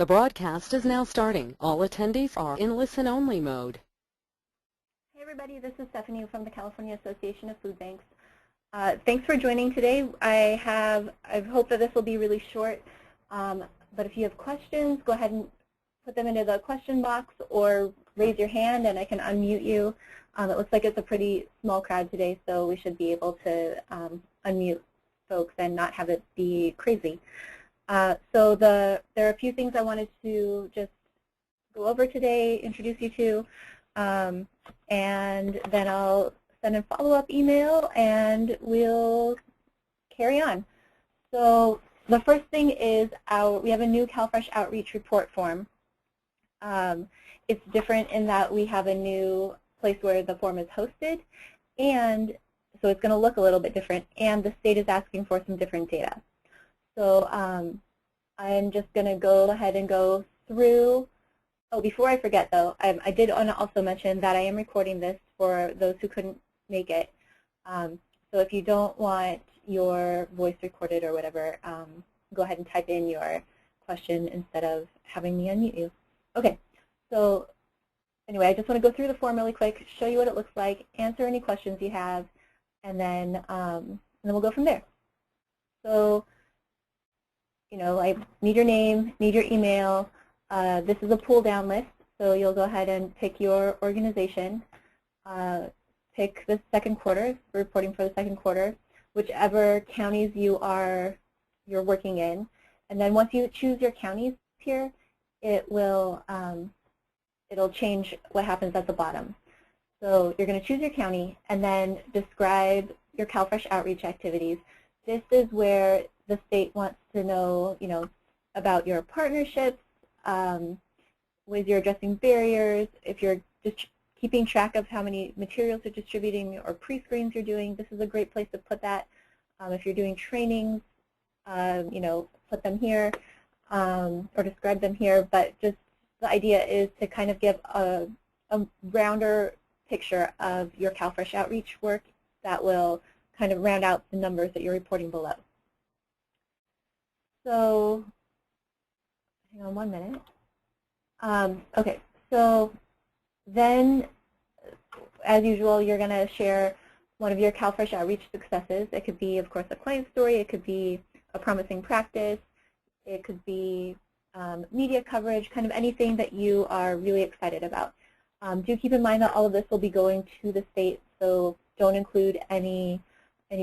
The broadcast is now starting. All attendees are in listen-only mode. Hey everybody, this is Stephanie from the California Association of Food Banks. Thanks for joining today. I hope that this will be really short, but if you have questions, go ahead and put them into the question box or raise your hand and I can unmute you. It looks like it's a pretty small crowd today, so we should be able to unmute folks and not have it be crazy. So there are a few things I wanted to just go over today, introduce you to, and then I'll send a follow-up email and we'll carry on. So the first thing is we have a new CalFresh Outreach report form. It's different in that we have a new place where the form is hosted, and so it's going to look a little bit different, and the state is asking for some different data. So I'm just going to go ahead and go through. Oh, before I forget, though, I did want to also mention that I am recording this for those who couldn't make it. So if you don't want your voice recorded or whatever, go ahead and type in your question instead of having me unmute you. Okay, so anyway, I just want to go through the form really quick, show you what it looks like, answer any questions you have, and then we'll go from there. So, you know, I need your name, need your email. This is a pull-down list, so you'll go ahead and pick your organization, pick the second quarter, reporting for the second quarter, whichever counties you're working in, and then once you choose your counties here, it'll change what happens at the bottom. So you're going to choose your county and then describe your CalFresh outreach activities. This is where the state wants to know, you know, about your partnerships, ways you're addressing barriers, if you're just keeping track of how many materials you're distributing or pre-screens you're doing. This is a great place to put that. If you're doing trainings, you know, put them here or describe them here. But just the idea is to kind of give a rounder picture of your CalFresh outreach work that will kind of round out the numbers that you're reporting below. So, hang on 1 minute. Okay, so then, as usual, you're going to share one of your CalFresh outreach successes. It could be, of course, a client story. It could be a promising practice. It could be media coverage, kind of anything that you are really excited about. Do keep in mind that all of this will be going to the state, so don't include any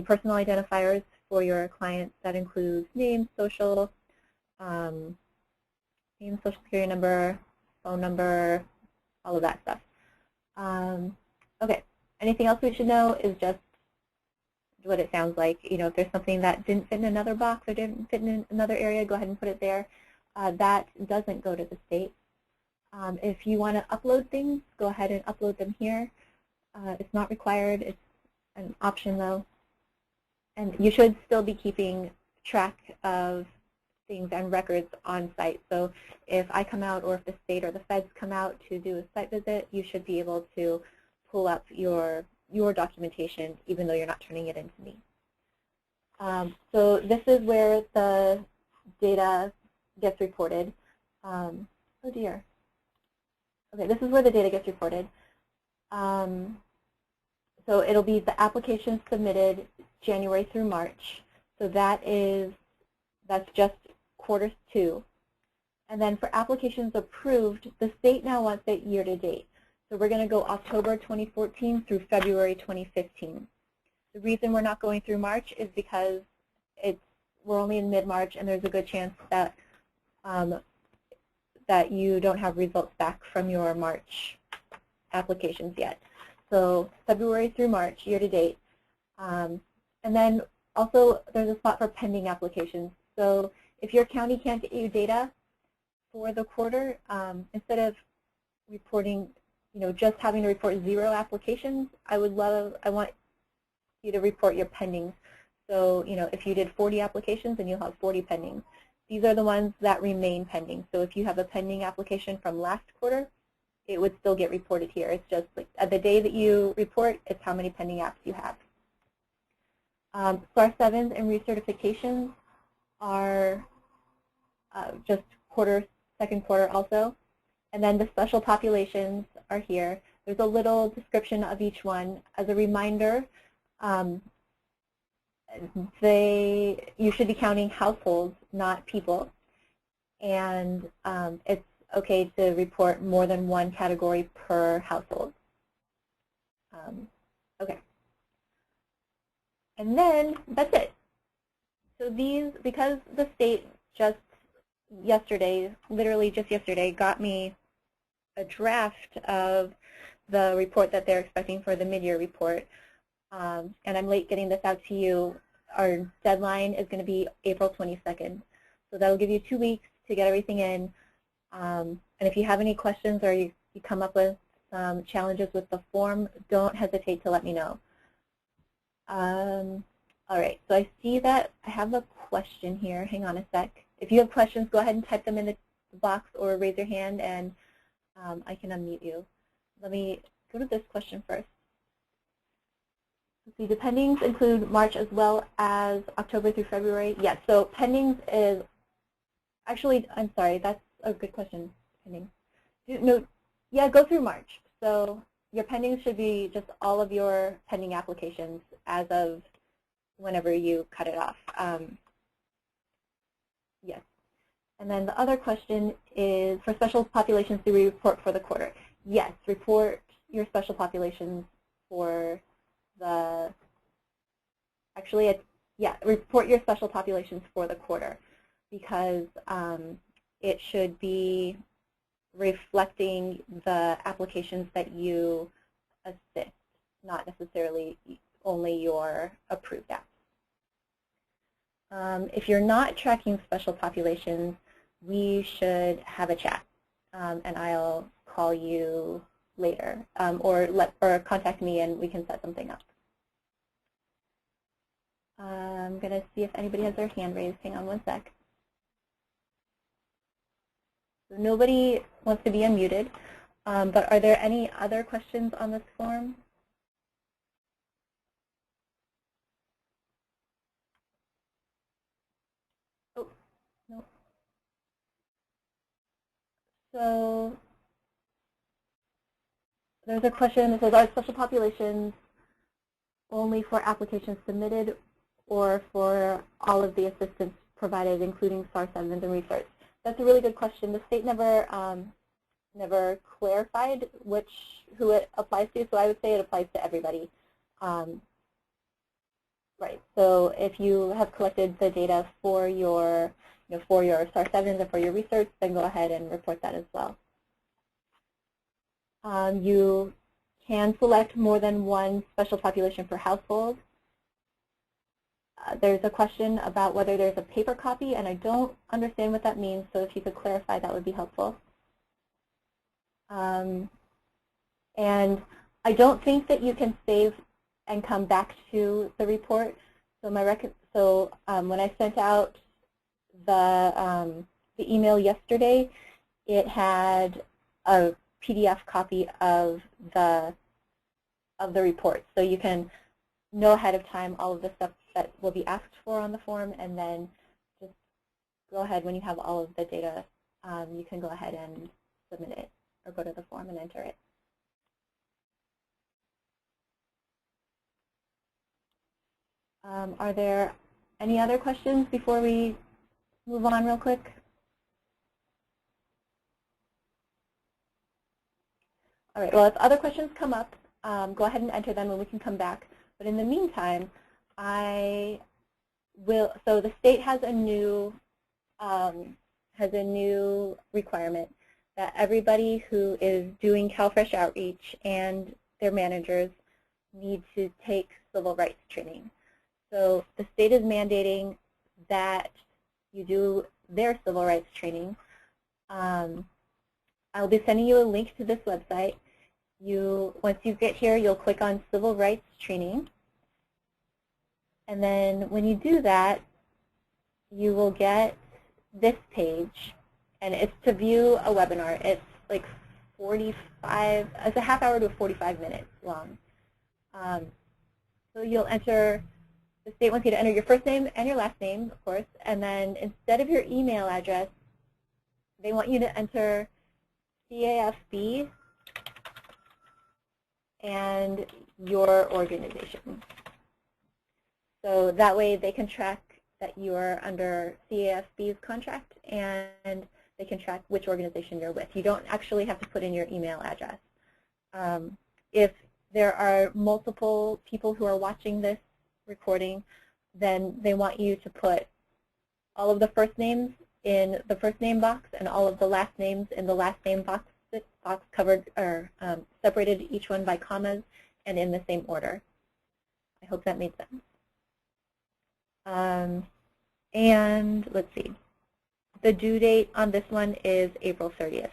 personal identifiers for your clients. That includes name, social, name, social security number, phone number, all of that stuff. Okay, anything else we should know is just what it sounds like. You know, if there's something that didn't fit in another box or didn't fit in another area, go ahead and put it there. That doesn't go to the state. If you want to upload things, go ahead and upload them here. It's not required. It's an option, though. And you should still be keeping track of things and records on site. So if I come out or if the state or the feds come out to do a site visit, you should be able to pull up your documentation even though you're not turning it into me. So this is where the data gets reported. Oh dear. Okay, this is where the data gets reported. So it'll be the applications submitted January through March. So that's just quarter 2. And then for applications approved, the state now wants it year to date. So we're going to go October 2014 through February 2015. The reason we're not going through March is because we're only in mid-March and there's a good chance that that you don't have results back from your March applications yet. So February through March, year to date. And then also there's a spot for pending applications. So if your county can't get you data for the quarter, instead of reporting, you know, just having to report 0 applications, I want you to report your pendings. So, you know, if you did 40 applications, then you'll have 40 pendings. These are the ones that remain pending. So if you have a pending application from last quarter, it would still get reported here. It's just like at the day that you report, it's how many pending apps you have. STAR 7s and recertifications are just quarter second quarter also. And then the special populations are here. There's a little description of each one. As a reminder, you should be counting households, not people. And it's okay to report more than one category per household. Okay. And then that's it. So these, because the state just yesterday, literally just yesterday, got me a draft of the report that they're expecting for the mid-year report, and I'm late getting this out to you. Our deadline is going to be April 22nd. So that will give you 2 weeks to get everything in. And if you have any questions or you come up with some challenges with the form, don't hesitate to let me know. All right, so I see that I have a question here. Hang on a sec. If you have questions, go ahead and type them in the box or raise your hand, and I can unmute you. Let me go to this question first. Let's see, the pendings include March as well as October through February. Yes, so pendings is actually, I'm sorry, that's a good question. Pending. No, yeah, go through March. So your pendings should be just all of your pending applications as of whenever you cut it off. Yes. And then the other question is, for special populations, do we report for the quarter? Yes, report your special populations for the, actually, yeah, report your special populations for the quarter, because it should be reflecting the applications that you assist, not necessarily only your approved apps. If you're not tracking special populations, we should have a chat, and I'll call you later, or contact me and we can set something up. I'm going to see if anybody has their hand raised. Hang on one sec. So nobody wants to be unmuted, but are there any other questions on this form? Oh, no. So there's a question that says, are special populations only for applications submitted or for all of the assistance provided, including SAR-7s and research? That's a really good question. The state never clarified who it applies to, so I would say it applies to everybody. Right. So if you have collected the data for your SAR-7s and for your research, then go ahead and report that as well. You can select more than one special population per household. There's a question about whether there's a paper copy, and I don't understand what that means, so if you could clarify, that would be helpful. And I don't think that you can save and come back to the report. So when I sent out the email yesterday, it had a PDF copy of the report, so you can know ahead of time all of the stuff that will be asked for on the form, and then just go ahead when you have all of the data. You can go ahead and submit it or go to the form and enter it. Are there any other questions before we move on real quick? All right, well, if other questions come up, go ahead and enter them and we can come back. But in the meantime, so the state has a new requirement that everybody who is doing CalFresh outreach and their managers need to take civil rights training. So the state is mandating that you do their civil rights training. I'll be sending you a link to this website. Once you get here, you'll click on Civil Rights Training. And then when you do that, you will get this page. And it's to view a webinar. It's like it's a half hour to 45 minutes long. So you'll enter, the state wants you to enter your first name and your last name, of course. And then instead of your email address, they want you to enter CAFB and your organization. So that way they can track that you are under CAFB's contract and they can track which organization you're with. You don't actually have to put in your email address. If there are multiple people who are watching this recording, then they want you to put all of the first names in the first name box and all of the last names in the last name box covered or separated each one by commas and in the same order. I hope that made sense. And let's see, the due date on this one is April 30th.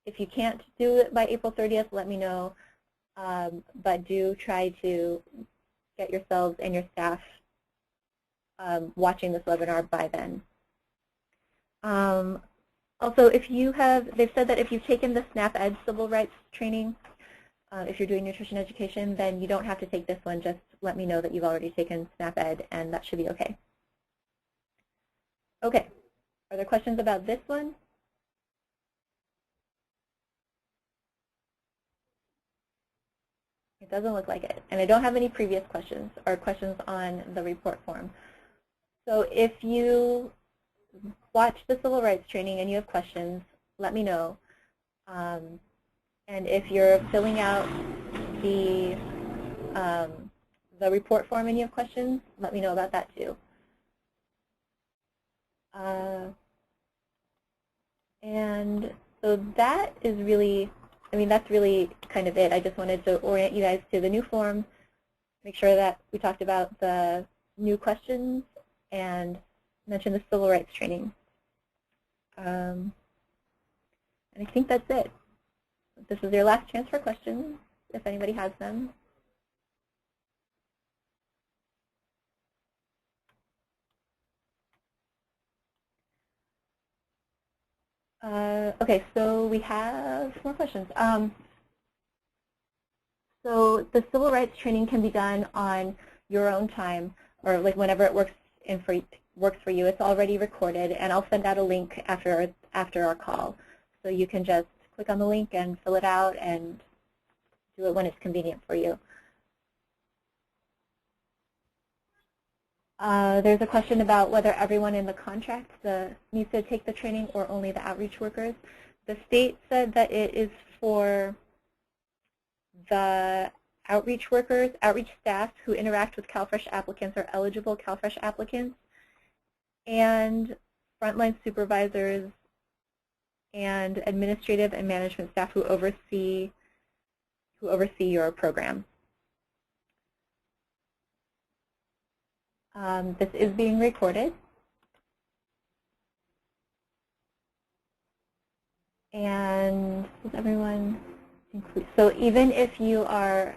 If you can't do it by April 30th, let me know, but do try to get yourselves and your staff watching this webinar by then. Also, if you have, they've said that if you've taken the SNAP-Ed civil rights training, if you're doing nutrition education, then you don't have to take this one. Just let me know that you've already taken SNAP-Ed, and that should be okay. Okay, are there questions about this one? It doesn't look like it, and I don't have any previous questions or questions on the report form. So if you watch the civil rights training and you have questions, let me know. And if you're filling out the report form and you have questions, let me know about that too. And so that is really, I mean, that's really kind of it. I just wanted to orient you guys to the new form, make sure that we talked about the new questions and mention the civil rights training. And I think that's it. This is your last chance for questions, if anybody has them. Okay, so we have more questions. So the civil rights training can be done on your own time, or like whenever it works for you. It's already recorded, and I'll send out a link after our call, so you can just click on the link and fill it out and do it when it's convenient for you. There's a question about whether everyone in the contract needs to take the training or only the outreach workers. The state said that it is for the outreach workers, outreach staff who interact with CalFresh applicants or eligible CalFresh applicants, and frontline supervisors and administrative and management staff who oversee your program. This is being recorded. And does everyone include? So even if you are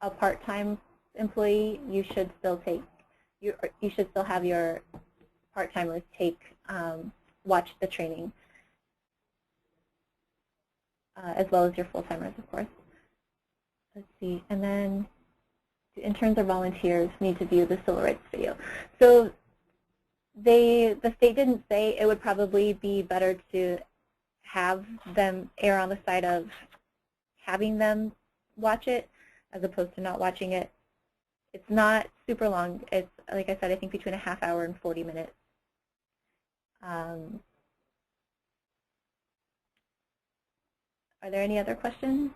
a part-time employee, you should still have your part-timers watch the training, as well as your full-timers, of course. Let's see, and then interns or volunteers need to view the civil rights video. So the state didn't say. It would probably be better to have them err on the side of having them watch it as opposed to not watching it. It's not super long. It's, like I said, I think between a half hour and 40 minutes. Are there any other questions?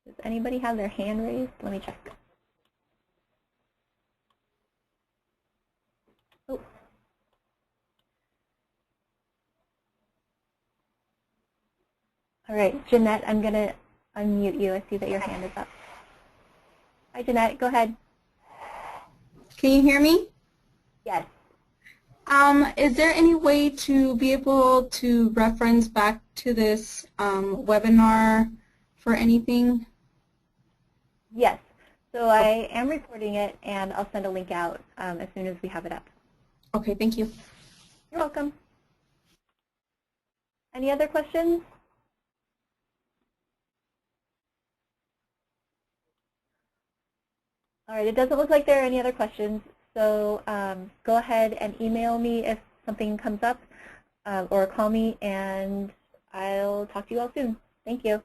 Does anybody have their hand raised? Let me check. Oh. All right, Jeanette, I'm going to unmute you. I see that your hand is up. Hi, Jeanette. Go ahead. Can you hear me? Yes. Is there any way to be able to reference back to this webinar for anything? Yes. So I am recording it, and I'll send a link out as soon as we have it up. Okay, thank you. You're welcome. Any other questions? All right, it doesn't look like there are any other questions. So go ahead and email me if something comes up or call me, and I'll talk to you all soon. Thank you.